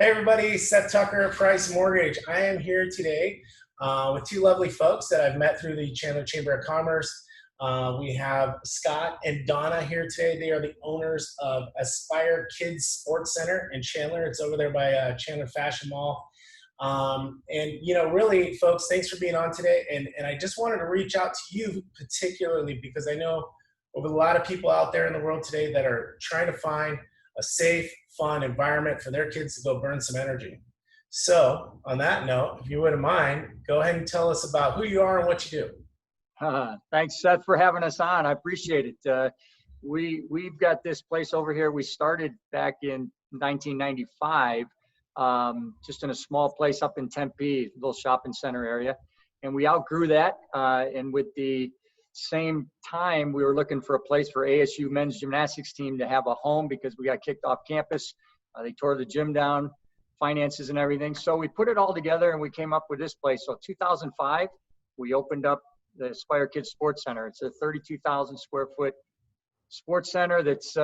Hey everybody, Seth Tucker, Price Mortgage. I am here today with two lovely folks that I've met through the Chandler Chamber of Commerce. We have Scott and Donna here today. They are the owners of Aspire Kids Sports Center in Chandler. It's over there by Chandler Fashion Mall. Really, folks, thanks for being on today. And I just wanted to reach out to you particularly because I know over a lot of people out there in the world today that are trying to find a safe, fun environment for their kids to go burn some energy. So on that note, if you wouldn't mind, go ahead and tell us about who you are and what you do. Thanks, Seth, for having us on. I appreciate it. We've got this place over here. We started back in 1995, just in a small place up in Tempe, little shopping center area. And we outgrew that. And with the same time, we were looking for a place for ASU men's gymnastics team to have a home because we got kicked off campus. They tore the gym down, finances and everything. So we put it all together and we came up with this place. So 2005, we opened up the Aspire Kids Sports Center. It's a 32,000 square foot sports center that's,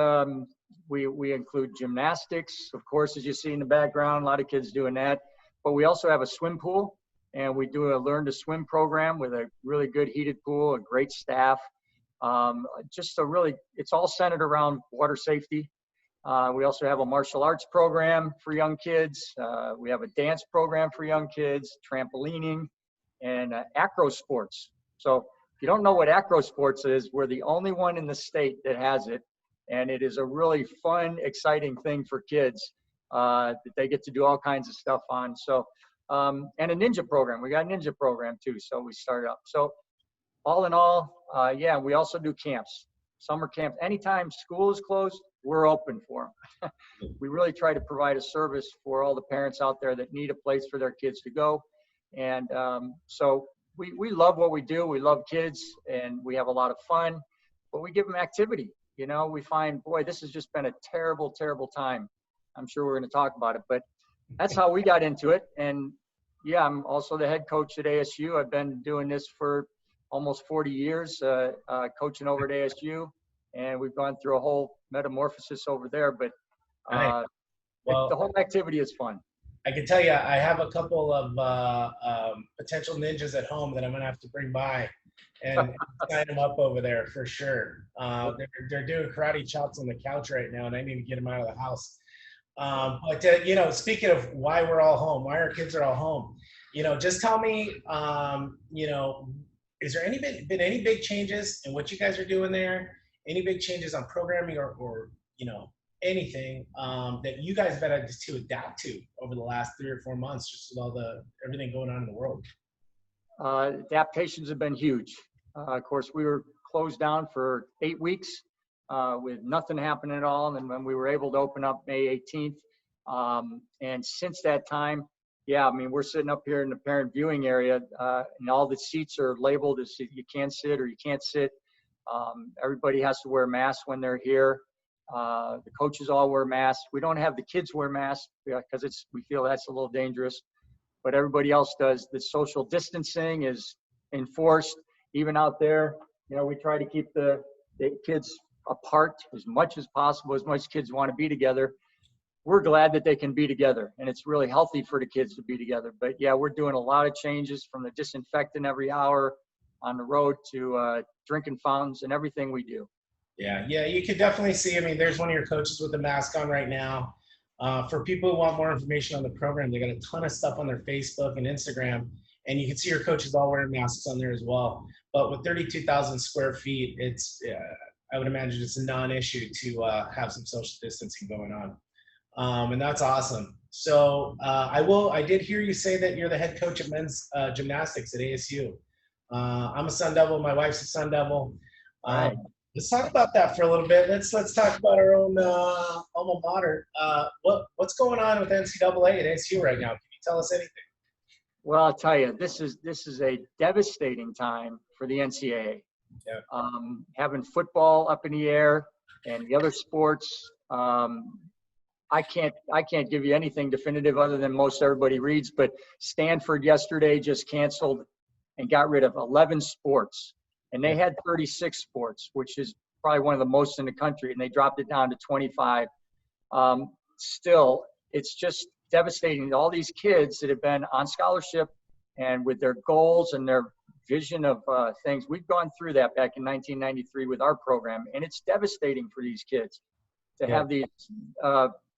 we include gymnastics, of course, as you see in the background, a lot of kids doing that. But we also have a swim pool. And we do a learn to swim program with a really good heated pool, a great staff. It's all centered around water safety. We also have a martial arts program for young kids. We have a dance program for young kids, trampolining, and acro sports. So if you don't know what acro sports is, we're the only one in the state that has it. And it is a really fun, exciting thing for kids that they get to do all kinds of stuff on. So. And a ninja program. We got a ninja program too. So we started up. So all in all, we also do camps, summer camps. Anytime school is closed, we're open for them. We really try to provide a service for all the parents out there that need a place for their kids to go. And so we love what we do. We love kids and we have a lot of fun, but we give them activity. You know, we find, boy, this has just been a terrible, terrible time. I'm sure we're going to talk about it, but that's how we got into it. And yeah, I'm also the head coach at ASU. I've been doing this for almost 40 years, coaching over at ASU. And we've gone through a whole metamorphosis over there. But the whole activity is fun. I can tell you, I have a couple of potential ninjas at home that I'm going to have to bring by and sign them up over there for sure. They're doing karate chops on the couch right now, and I need to get them out of the house. Speaking of why we're all home, why our kids are all home, just tell me, is there been any big changes in what you guys are doing there? Any big changes on programming or anything that you guys have had to adapt to over the last 3 or 4 months, just with everything going on in the world? Adaptations have been huge. Of course, we were closed down for 8 weeks. With nothing happening at all. And when we were able to open up May 18th, and since that time, we're sitting up here in the parent viewing area, and all the seats are labeled as you can sit or you can't sit. Everybody has to wear masks when they're here. The coaches all wear masks. We don't have the kids wear masks because we feel that's a little dangerous, but everybody else does. The social distancing is enforced. Even out there, we try to keep the kids apart as much as possible, as much as kids want to be together. We're glad that they can be together, and it's really healthy for the kids to be together. But yeah, we're doing a lot of changes, from the disinfectant every hour on the road to drinking fountains and everything we do. Yeah, you can definitely see. There's one of your coaches with the mask on right now. For people who want more information on the program, they got a ton of stuff on their Facebook and Instagram, and you can see your coaches all wearing masks on there as well. But with 32,000 square feet, it's I would imagine it's a non-issue to have some social distancing going on. And that's awesome. So I did hear you say that you're the head coach of men's gymnastics at ASU. I'm a Sun Devil. My wife's a Sun Devil. Let's talk about that for a little bit. Let's talk about our own alma mater. What's going on with NCAA at ASU right now? Can you tell us anything? Well, I'll tell you, this is a devastating time for the NCAA. Yeah. Having football up in the air and the other sports, I can't give you anything definitive other than most everybody reads, but Stanford yesterday just canceled and got rid of 11 sports, and they had 36 sports, which is probably one of the most in the country, and they dropped it down to 25. Still, it's just devastating to all these kids that have been on scholarship and with their goals and their vision of things. We've gone through that back in 1993 with our program, and it's devastating for these kids to have these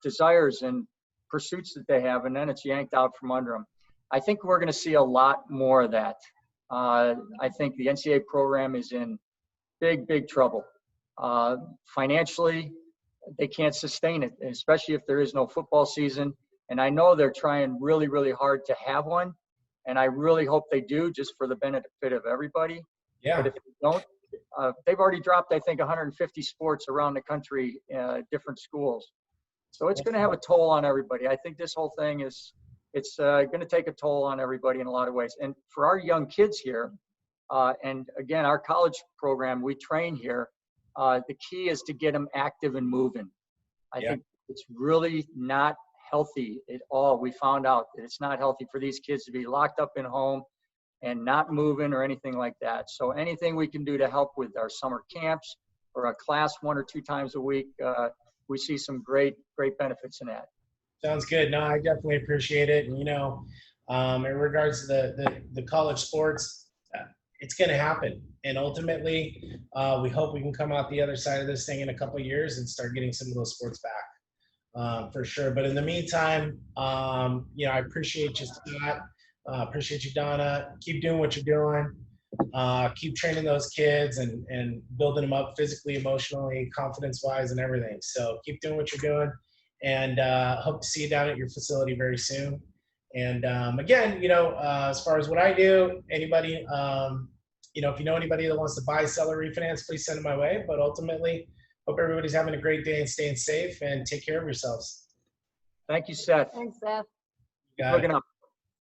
desires and pursuits that they have, and then it's yanked out from under them. I think we're going to see a lot more of that. I think the NCAA program is in big trouble. Financially, they can't sustain it, especially if there is no football season. And I know they're trying really hard to have one. And I really hope they do, just for the benefit of everybody. Yeah. But if they don't, they've already dropped, I think, 150 sports around the country, different schools. So it's going to have a toll on everybody. I think this whole thing it's going to take a toll on everybody in a lot of ways. And for our young kids here, and again, our college program, we train here. The key is to get them active and moving. I think it's really not healthy at all. We found out that it's not healthy for these kids to be locked up in home and not moving or anything like that. So anything we can do to help with our summer camps or a class 1 or 2 times a week, we see some great benefits in that. Sounds good. No, I definitely appreciate it. And, you know, in regards to the college sports, it's going to happen. And ultimately, we hope we can come out the other side of this thing in a couple of years and start getting some of those sports back, for sure. But in the meantime, you know, I appreciate you, Scott. Appreciate you, Donna. Keep doing what you're doing. Keep training those kids and building them up physically, emotionally, confidence-wise, and everything. So keep doing what you're doing. And hope to see you down at your facility very soon. And again, you know, as far as what I do, anybody, you know, if you know anybody that wants to buy, sell, or refinance, please send them my way. But ultimately, hope everybody's having a great day and staying safe, and take care of yourselves. Thank you, Seth. Thanks, Seth. You got it. Looking up.